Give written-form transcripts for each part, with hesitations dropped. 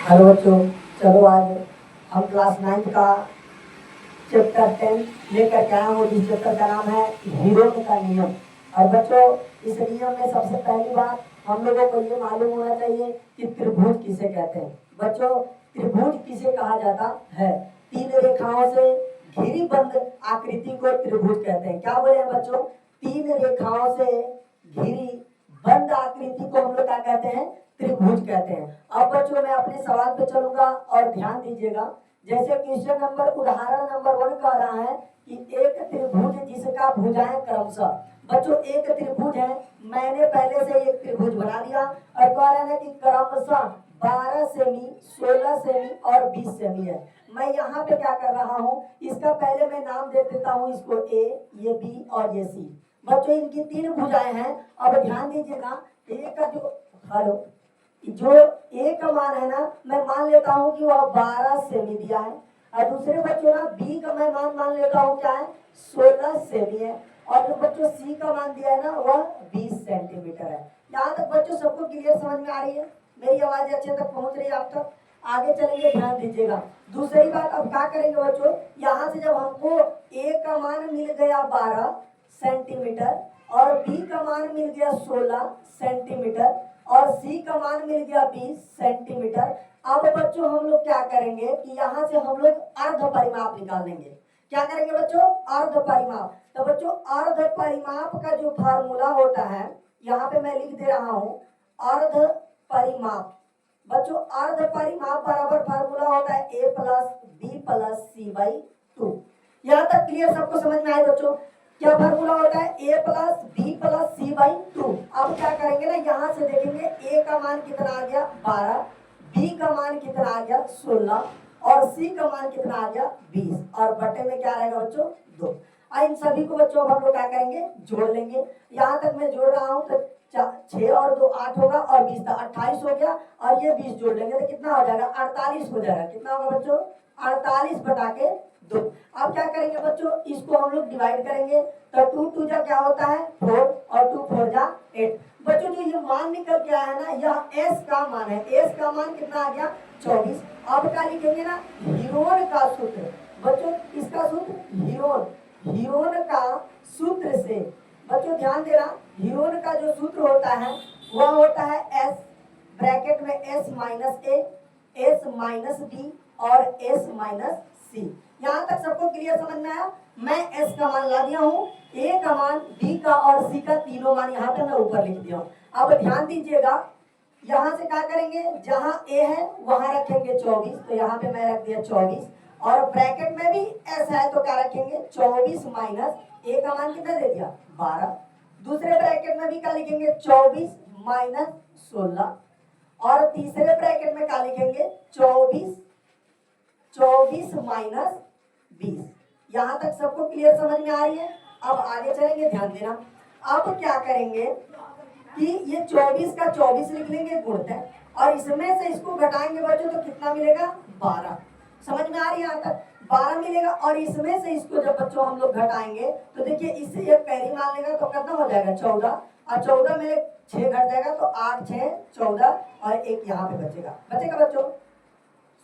Hello बच्चों, चलो आज हम क्लास 9 का चैप्टर 10 लेकर के आए हूँ। इस चैप्टर का नाम है हीरोन का नियम। और बच्चों, इस नियम में सबसे पहली बात हम लोगों को ये मालूम होना चाहिए कि त्रिभुज किसे कहते हैं। बच्चों, त्रिभुज किसे कहा जाता है? तीन रेखाओं से घिरी बंद आकृति को त्रिभुज कहते हैं। क्या बोले हैं बच्चों? तीन रेखाओं से घिरी बंद आकृति को हम लोग क्या कहते हैं? त्रिभुज कहते हैं। अब बच्चों, मैं अपने सवाल पे चलूंगा और ध्यान दीजिएगा। जैसे क्वेश्चन नंबर उदाहरण नंबर 1 कह रहा है कि एक त्रिभुज जिसका भुजाएं क्रमशः। बच्चों, एक त्रिभुज है, मैंने पहले से एक त्रिभुज बना दिया और कह रहा है कि क्रमशः 12 सेमी, 16 सेमी और 20 सेमी है। मैं यहाँ पे क्या कर रहा हूँ, इसका पहले मैं नाम दे देता हूँ, इसको ए, ये बी और ये सी। बच्चों, इनकी तीन भुजाएं हैं। अब ध्यान दीजिएगा, एक का जो ए का मान है ना, मैं मान लेता हूँ कि वह 12 सेमी दिया है। और दूसरे बच्चों ना, बी का मैं मान लेता हूँ क्या है, 16 सेमी है। और जो बच्चों सी का मान दिया है ना, वह 20 सेंटीमीटर है। यहाँ तक बच्चों सबको क्लियर समझ में आ रही है? मेरी आवाज अच्छे तक पहुंच रही है आप तक? आगे चलेंगे, ध्यान दीजिएगा। दूसरी बात, अब क्या करेंगे बच्चों, यहाँ से जब हमको ए का मान मिल गया 12 सेंटीमीटर और बी का मान मिल गया 16 सेंटीमीटर और सी का मान मिल गया 20 सेंटीमीटर। अब बच्चों हम लोग क्या करेंगे कि यहाँ से हम लोग अर्ध परिमाप निकाल लेंगे। क्या करेंगे बच्चों? अर्ध परिमाप। तो बच्चों, अर्ध परिमाप का जो फार्मूला होता है, यहाँ पे मैं लिख दे रहा हूँ, अर्ध परिमाप। बच्चों, अर्ध परिमाप बराबर फार्मूला होता है a plus B plus C by 2। यहाँ तक क्लियर सबको समझ में आए बच्चों? क्या फार्मूला होता है? a plus B plus C by 2। अब क्या करेंगे ना, यहाँ से देखेंगे a का मान कितना आ गया 12, b का मान कितना आ गया 16 और c का मान कितना आ गया 20 और बटे में क्या रहेगा बच्चों? 2। इन सभी को बच्चों हम लोग क्या करेंगे, जोड़ लेंगे। यहाँ तक मैं जोड़ रहा हूँ तो 6 और 2 8 होगा और 20 था 28 हो गया और ये 20 जोड़ लेंगे तो कितना हो जाएगा? 48 हो जाएगा। कितना होगा बच्चों? 48 बटा के 2। अब क्या करेंगे बच्चों, इसको हम लोग डिवाइड करेंगे तो 2 2 जा क्या होता है 4 और 2 4 जा 8। बच्चों, जो ये मान निकल के आया है ना, यह s का मान है। s का मान कितना आ गया 24। अब क्या लिखेंगे ना, हीरोन का सूत्र। बच्चों, इसका सूत्र हीरोन का सूत्र से बच्चों ध्यान देना, हीरोन का जो सूत्र होता है वह होता है s ब्रैकेट में s minus a, s minus b और s माइनस c। यहाँ तक सबको क्लियर समझ में आया? मैं s का मान ला दिया हूँ, a का मान, b का और c का तीनों मान यहाँ पे मैं ऊपर लिख दिया हूँ। अब ध्यान दीजिएगा, यहाँ से क्या करेंगे, जहाँ a है वहां रखेंगे 24, तो यहाँ पे मैं रख दिया 24 और ब्रैकेट में भी s है तो क्या रखेंगे 24 माइनस a का मान कितना दे दिया 12। दूसरे ब्रैकेट में भी क्या लिखेंगे 24 माइनस 16 और तीसरे ब्रैकेट में क्या लिखेंगे 24 माइनस 20। यहां तक सबको क्लियर समझ में आ रही है? अब आगे चलेंगे, ध्यान देना। अब क्या करेंगे कि ये 24 का 24 लिख लेंगे गुणित और इसमें से इसको घटाएंगे बच्चों तो कितना मिलेगा 12। समझ में आ रही है? यहाँ तक 12 मिलेगा और इसमें से इसको जब बच्चों हम लोग घटाएंगे तो देखिए, इससे एक कैरी मान लेगा तो कितना हो जाएगा 14 और 14 में 6 घट जाएगा तो 8 6 14 और एक यहाँ पे बचेगा बच्चों,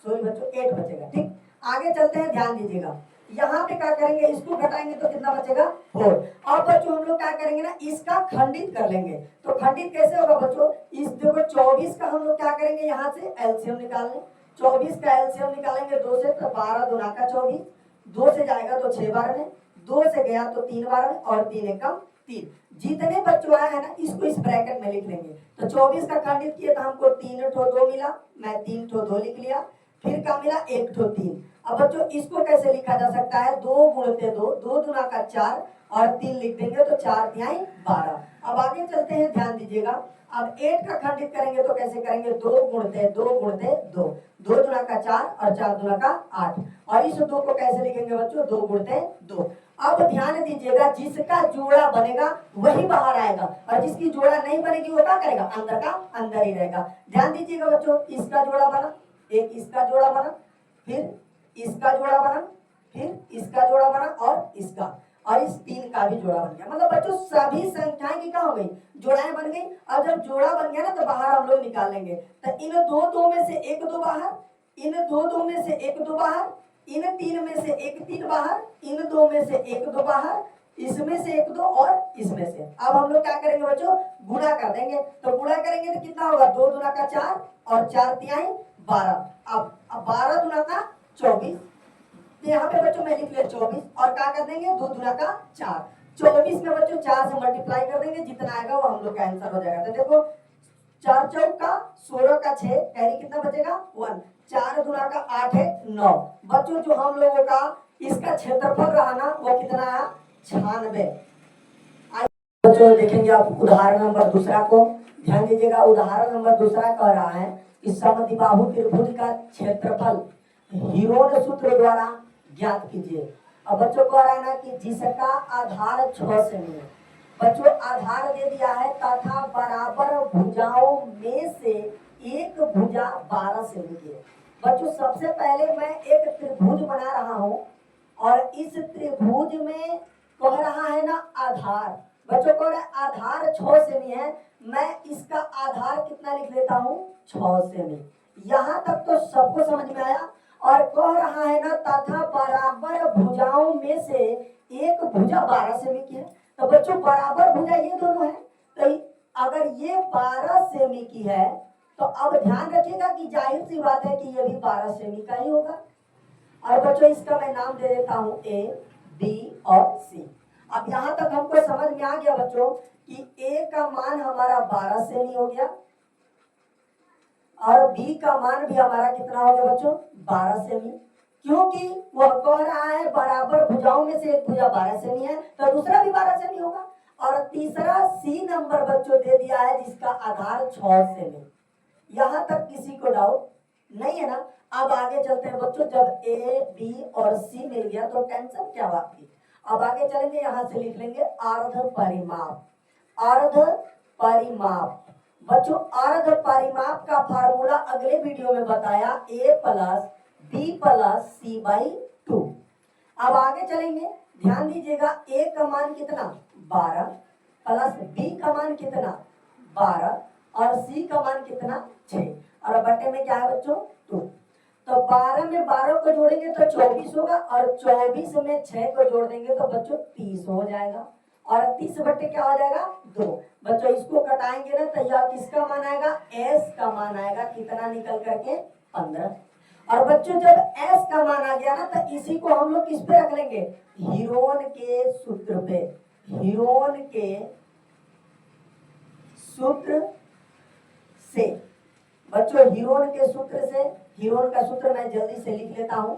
सॉरी बच्चों 8 बचेगा। ठीक, आगे चलते हैं, ध्यान दीजिएगा। यहाँ पे क्या करेंगे, इसको घटाएंगे तो कितना बचेगा 4। अब बच्चों हम लोग क्या करेंगे ना, इसका खंडित कर लेंगे। तो खंडित कैसे होगा बच्चों, इस देखो 24 का हम लोग क्या करेंगे, यहाँ से एलसीएम निकाल लें। 24 का एलसीएम निकालेंगे 2 से तो 12 दूना का 24, 2 से जाएगा तो 6 बार में, 2 से गया तो 3 बार में और 3 एकम 3। जितने बच्चों आए हैं ना, इसको इस ब्रैकेट में लिख लेंगे। तो 24 का खंडित किए तो हमको 3 ठो 2 मिला, मैं 3 ठो 2 लिख लिया, फिर क्या मिला 1 ठो 3। अब बच्चों इसको कैसे लिखा जा सकता है, 2 गुणते 2, 2 दूना का 4 और 3 लिख देंगे तो 4 तिहाई 12। अब आगे चलते हैं, ध्यान दीजिएगा। अब 8 का खंडित करेंगे तो कैसे करेंगे, 2 गुणते 2 गुणते 2, 2 दूना का 4 और 4 दूना का 8 और इस 2 को कैसे लिखेंगे बच्चों, 2 गुणते 2। अब ध्यान दीजिएगा, जिसका जोड़ा बनेगा वही बाहर आएगा और जिसकी जोड़ा नहीं बनेगी वो क्या करेगा, अंदर का अंदर ही रहेगा। ध्यान दीजिएगा बच्चों, इसका जोड़ा बना, एक इसका जोड़ा बना, फिर इसका जोड़ा बना, फिर इसका जोड़ा बना और इसका। और इस 3 का भी जोड़ा बन गया। मतलब बच्चों सभी संख्याएं की क्या हो गई, जोड़ाएं बन गई। अब जब जोड़ा बन गया ना तो बाहर हम लोग निकाल लेंगे। तो इन 2 में से 1 2 बाहर, इन 2 में से 1 2 बाहर, इन 3 में से 1 3 बाहर, इन 2 में से 1 2 बाहर, इसमें से 1 2 और इसमें से। अब हम लोग क्या करेंगे बच्चों, गुणा कर देंगे। तो गुणा करेंगे तो कितना होगा, 2 दूना का 4 और 4 तिहाई 12। अब 12 दूना का 24, तो यहाँ पे बच्चों मैं लिख लिया 24 और क्या कर देंगे, 2 दूना का 4। 24 में बच्चों 4 से मल्टीप्लाई कर देंगे, जितना आएगा वो हम लोग का आंसर हो जाएगा। तो देखो 4 चौक का 16 का 6, कैरी कितना बचेगा 1, 4 दूना का 8 है 9। बच्चों जो हम लोगों का इसका क्षेत्रफल रहा ना वो कितना है, 96। बच्चों देखेंगे आप उदाहरण नंबर दूसरा को, ध्यान दीजिएगा। उदाहरण नंबर दूसरा कह रहा है कि समद्विबाहु त्रिभुज का क्षेत्रफल हीरोन सूत्र द्वारा ज्ञात कीजिए। अब बच्चों कह रहा है ना कि जिसका आधार 6 सेमी है। बच्चों आधार दे दिया है तथा बराबर भुजाओं में से एक भुजा 12 सेमी की है। बच्चों सबसे पहले मैं एक त्रिभुज बना रहा हूं और इस त्रिभुज में कह रहा है ना आधार। बच्चों कह रहा है आधार 6 सेमी है, मैं इसका आधार कितना लिख लेता हूं 6 सेमी। यहां तक तो सबको समझ में आया। और कह रहा है ना तथा बराबर भुजाओं में से एक भुजा 12 सेमी की है। तो बच्चों बराबर भुजा ये दोनों है, तो अगर ये 12 सेमी की है तो अब ध्यान रखिएगा कि जाहिर सी बात है कि ये भी 12 सेमी का ही होगा। और बच्चों इसका मैं नाम दे देता हूं ए, बी और सी। अब यहां तक हमको समझ में आ गया बच्चों कि ए का मान हमारा 12 सेमी हो गया और बी का मान भी हमारा कितना हो गया बच्चों 12 सेमी, क्योंकि वह कह रहा है बराबर भुजाओं में से एक भुजा 12 सेमी है तो दूसरा भी 12 सेमी होगा। और तीसरा सी नंबर बच्चों दे दिया है जिसका आधार 6 सेमी। यहां तक किसी को डाउट नहीं है ना। अब आगे चलते हैं बच्चों, जब ए बी और सी मिल गया तो टेंशन क्या बात की। अब आगे चलेंगे, यहां से लिख लेंगे अर्ध परिमाप। अर्ध परिमाप बच्चों, अर्ध परिमाप का फार्मूला अगले वीडियो में बताया, a plus B plus C by 2। अब आगे चलेंगे, ध्यान दीजिएगा। a का मान कितना 12 प्लस b का मान कितना 12 और c का मान कितना 6 और बट्टे में क्या है बच्चों 2। तो 12 में 12 को जोड़ेंगे तो 24 होगा और 24 में 6 को जोड़ देंगे तो बच्चों 30 हो जाएगा और 30 बट्टे क्या हो जाएगा 2। बच्चों इसको कटाएंगे ना तो यह किसका मान आएगा, s का मान आएगा, कितना निकल करके 15। और बच्चों जब s का मान आ गया ना तो इसी को हम लोग किस पे रख लेंगे, हीरोन के सूत्र पे। हीरोन के सूत्र से बच्चों, हीरोन के सूत्र से, हीरोन का सूत्र मैं जल्दी से लिख लेता हूं,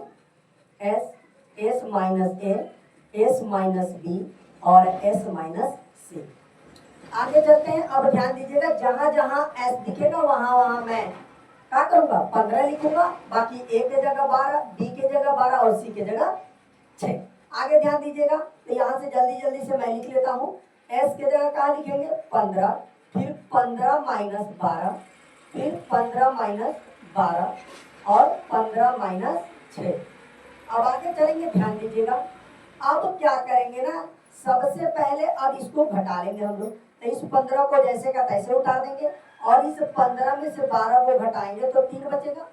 s माइनस ए, s माइनस बी और s माइनस सी। आगे चलते हैं। अब ध्यान दीजिएगा, जहां जहां s दिखेगा वहां वहां मैं क्या करूंगा 15 लिखूंगा, बाकी a के जगह 12, b के जगह 12 और c के जगह 6। आगे ध्यान दीजिएगा, तो यहां से जल्दी जल्दी से मैं लिख लेता हूं, s के जगह क्या लिखेंगे 15, फिर 15 माइनस 12, फिर 15 माइनस 12 और 15 माइनस 6। अब आगे चलेंगे, ध्यान दीजिएगा। अब क्या करेंगे ना, सबसे पहले अब इसको घटा लेंगे हम लोग। तो इस 15 को जैसे का तैसे उतार देंगे और इस 15 में से 12 को घटाएंगे तो 3 बचेगा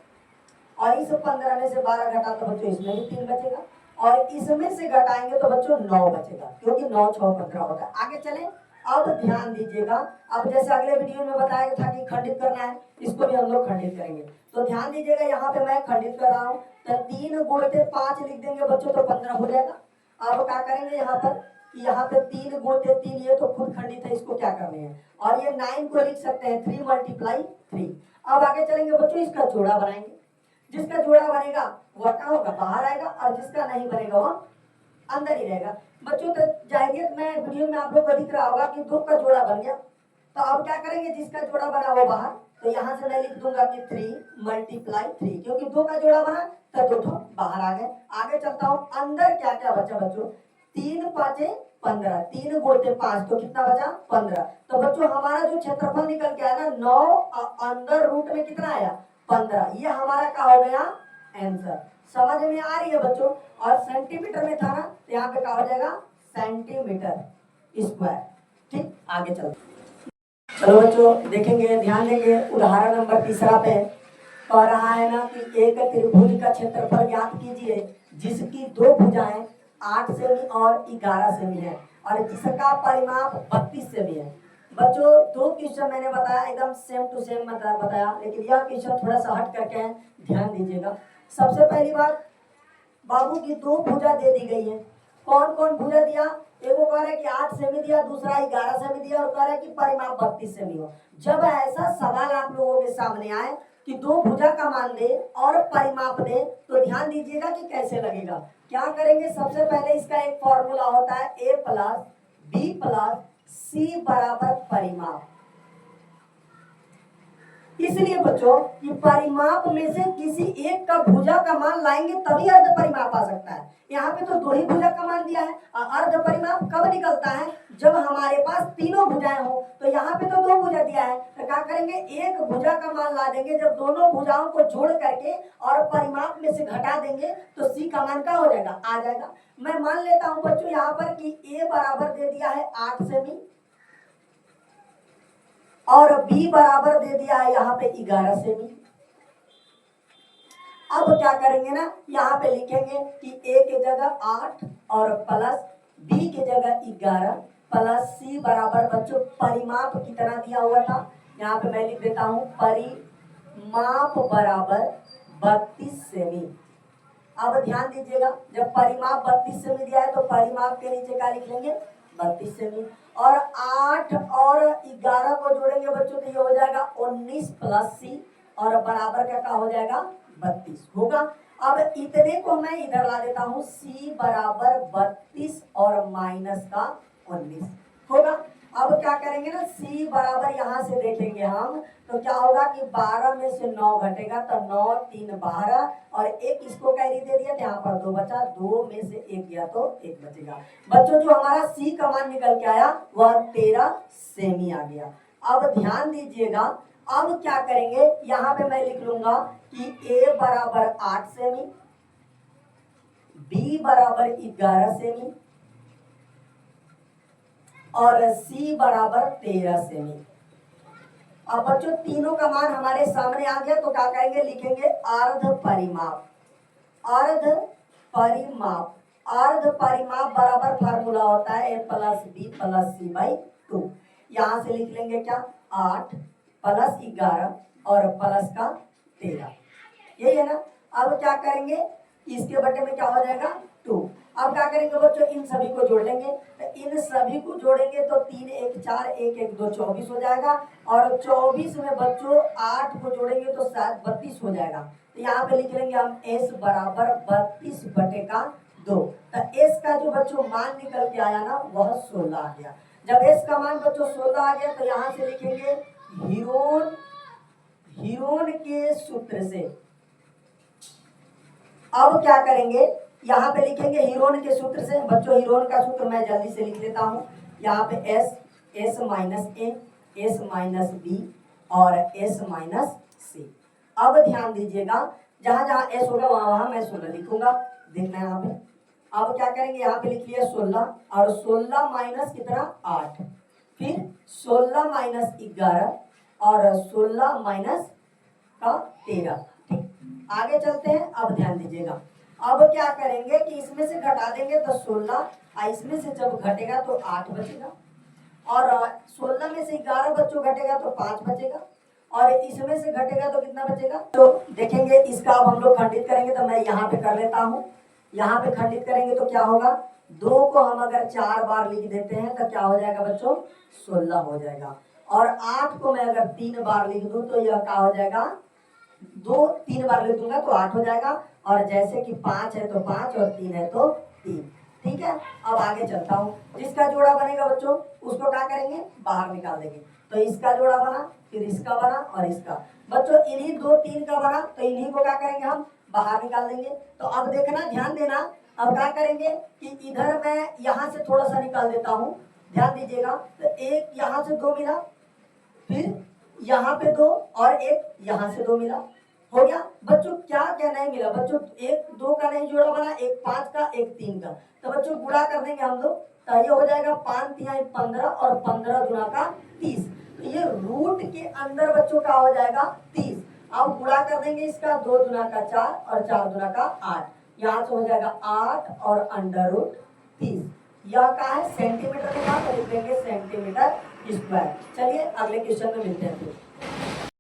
और इस 15 में से 12 घटा तो बच्चों इसमें भी 3 बचेगा और इसमें से घटाएंगे तो बच्चों 9 बचेगा, क्योंकि 9 6 15 होता है। आगे चले, अब ध्यान दीजिएगा। अब जैसे अगले वीडियो में बताया था कि खंडित करना है, इसको भी हम लोग खंडित करेंगे। तो ध्यान दीजिएगा, यहाँ पे मैं खंडित कर रहा हूँ तो 3 गुणते 5 लिख देंगे बच्चों तो 15 हो जाएगा। अब क्या करेंगे यहाँ पर, यहाँ पे 3 गुणते 3, ये तो खुद खंडित है, इसको क्या करने हैं, और ये 9 को लिख सकते हैं 3 मल्टीप्लाई 3। अब आगे चलेंगे बच्चों, इसका जोड़ा बनाएंगे। जिसका जोड़ा बनेगा वह क्या होगा बाहर आएगा और जिसका नहीं बनेगा वह अंदर ही रहेगा। बच्चों तो जाहिर मैं वीडियो में आप लोग को दिख रहा होगा कि 2 का जोड़ा बन गया। तो अब क्या करेंगे, जिसका जोड़ा बना वो बाहर, तो यहाँ से मैं लिख दूंगा कि 3 मल्टीप्लाई 3, क्योंकि 2 का जोड़ा बना तो 2 बाहर आ गए। आगे चलता हूँ, अंदर क्या क्या बचा बच्चों, 3 5 15, 3 गुणते 5 तो कितना बचा 15। तो बच्चों हमारा जो क्षेत्रफल निकल के आया ना 9 अंदर रूट में कितना आया 15, ये हमारा क्या हो गया आंसर। समझ में आ रही है बच्चों। और सेंटीमीटर में था ना तो यहाँ पे क्या हो जाएगा सेंटीमीटर स्क्वायर। ठीक, आगे चलते। चलो बच्चों देखेंगे, ध्यान देंगे उदाहरण नंबर तीसरा पे कह रहा है ना कि एक त्रिभुज का क्षेत्रफल ज्ञात कीजिए जिसकी दो भुजाएं 8 सेमी और 11 सेमी है और जिसका परिमाप 32 सेमी है। बच्चों दो क्वेश्चन मैंने बताया एकदम सेम टू सेम बताया, लेकिन यह क्वेश्चन थोड़ा सा हट करके है, ध्यान दीजिएगा। सबसे पहली बात, बाबू की दो भुजा दे दी गई है। कौन कौन भुजा दिया? एगो कह रहा है कि 8 सेमी दिया, दूसरा 11 सेमी दिया और कह रहा है कि परिमाप 32 सेमी हो। जब ऐसा सवाल आप लोगों के सामने आए कि दो भुजा का मान दे और परिमाप दे, तो ध्यान दीजिएगा कि कैसे लगेगा। क्या करेंगे, सबसे पहले इसका एक फॉर्मूला होता है a प्लस बी प्लस सी बराबर परिमाप। इसलिए बच्चों कि परिमाप में से किसी एक का भुजा का मान लाएंगे तभी अर्ध परिमाप आ सकता है। यहाँ पे तो दो ही भुजा का मान दिया है। अर्ध परिमाप कब निकलता है? जब हमारे पास तीनों भुजाएं हो। तो यहाँ पे तो दो भुजा दिया है, तो क्या करेंगे, एक भुजा का मान ला देंगे। जब दोनों भुजाओं को जोड़ करके और परिमाप में से घटा देंगे तो सी का मान क्या हो जाएगा, आ जाएगा। मैं मान लेता हूँ बच्चों यहाँ पर कि ए बराबर दे दिया है 8 सेमी और b बराबर दे दिया है यहाँ पे 11 सेमी। अब क्या करेंगे ना, यहाँ पे लिखेंगे कि a के जगह 8 और प्लस b के जगह 11 प्लस c बराबर बच्चों परिमाप कितना दिया हुआ था, यहाँ पे मैं लिख देता हूँ परिमाप बराबर 32 सेमी। अब ध्यान दीजिएगा, जब परिमाप 32 सेमी दिया है तो परिमाप के नीचे क्या लिख लेंगे, 32 सेमी। और 8 और 11 को जोड़ेंगे बच्चों तो ये हो जाएगा 19 प्लस सी और बराबर का क्या हो जाएगा, 32 होगा। अब इतने को मैं इधर ला देता हूँ, सी बराबर 32 और माइनस का 19 होगा। अब क्या करेंगे ना, c बराबर यहाँ से देखेंगे हम तो क्या होगा कि 12 में से 9 घटेगा तो 9 3 12 और एक इसको कैरी दे दिया, यहाँ पर 2 बचा, 2 में से 1 गया तो 1 बचेगा। बच्चों जो हमारा c का मान निकल के आया वह 13 सेमी आ गया। अब ध्यान दीजिएगा, अब क्या करेंगे, यहाँ पे मैं लिख लूंगा कि a बराबर 8 सेमी, b बराबर 11 सेमी और c बराबर 13 सेमी। अब बच्चों तीनों का मान हमारे सामने आ गया तो क्या करेंगे, लिखेंगे अर्ध परिमाप। अर्ध परिमाप, अर्ध परिमाप बराबर फार्मूला होता है a plus B plus C by 2। यहाँ से लिख लेंगे क्या, 8 प्लस 11 और प्लस का 13, यही है ना। अब क्या करेंगे, इसके बटे में क्या हो जाएगा 2। अब क्या करेंगे बच्चों, इन सभी को जोड़ लेंगे, तो इन सभी को जोड़ेंगे तो 3 1 4 1 1 2 24 हो जाएगा और 24 में बच्चों 8 को जोड़ेंगे तो शायद 32 हो जाएगा। तो यहाँ पे लिख लेंगे हम s बराबर 32 बटे का 2। तो s का जो बच्चों मान निकल के आया ना वह 16 आ गया। जब s का मान बच्चों 16 आ गया तो यहाँ से लिखेंगे हीरोन के सूत्र से। अब क्या करेंगे, यहाँ पे लिखेंगे हीरोन के सूत्र से। बच्चों हीरोन का सूत्र मैं जल्दी से लिख लेता हूँ, यहाँ पे s minus a, s minus b और s माइनस c। अब ध्यान दीजिएगा, जहां जहां s होगा वहां वहां मैं 16 लिखूंगा, देखना यहाँ पे। अब क्या करेंगे, यहाँ पे लिख लिया 16 और 16 माइनस कितना 8, फिर 16 माइनस 11 और 16 माइनस का 13। आगे चलते हैं। अब ध्यान दीजिएगा, अब क्या करेंगे कि इसमें से घटा देंगे तो 16, इसमें से जब घटेगा तो 8 बचेगा और 16 में से 11 बच्चों घटेगा तो 5 बचेगा और इसमें से घटेगा तो कितना बचेगा। तो देखेंगे इसका अब हम लोग खंडित करेंगे, तो मैं यहाँ पे कर लेता हूँ। यहाँ पे खंडित करेंगे तो क्या होगा, 2 को हम अगर 4 बार लिख देते हैं तो क्या हो जाएगा बच्चों, 16 हो जाएगा। और 8 को मैं अगर 3 बार लिख दूं तो यह क्या हो जाएगा, 2 3 बार लिख दूंगा तो 8 हो जाएगा। और जैसे कि 5 है तो 5 और 3 है तो 3। ठीक है, अब आगे चलता हूँ। जिसका जोड़ा बनेगा बच्चों उसको क्या करेंगे, बाहर निकाल देंगे। तो इसका जोड़ा बना, फिर इसका बना और इसका। बच्चों इन्हीं 2 3 का बना तो इन्हीं को क्या करेंगे, हम बाहर निकाल देंगे। तो अब देखना, ध्यान देना, अब क्या करेंगे कि इधर मैं यहाँ से थोड़ा सा निकाल देता हूँ, ध्यान दीजिएगा। तो एक यहाँ से 2 मिला, फिर यहाँ पे 2 और एक यहाँ से 2 मिला, हो गया। बच्चों क्या क्या नहीं मिला बच्चों, एक 2 का नहीं जोड़ा बना, एक 5 का एक 3 का, तो बच्चों गुणा कर देंगे हम लोग, तो ये हो जाएगा 5 तिहाई 15 और 15 गुना का 30। तो ये रूट के अंदर बच्चों का हो जाएगा 30। अब गुणा कर देंगे इसका, 2 दुना का 4 और 4 दुना का 8, यहाँ से हो जाएगा 8 और अंडर रूट 30। यह क्या है सेंटीमीटर में, कहा तो लिख देंगे सेंटीमीटर स्क्वायर। चलिए अगले क्वेश्चन में मिलते हैं फिर।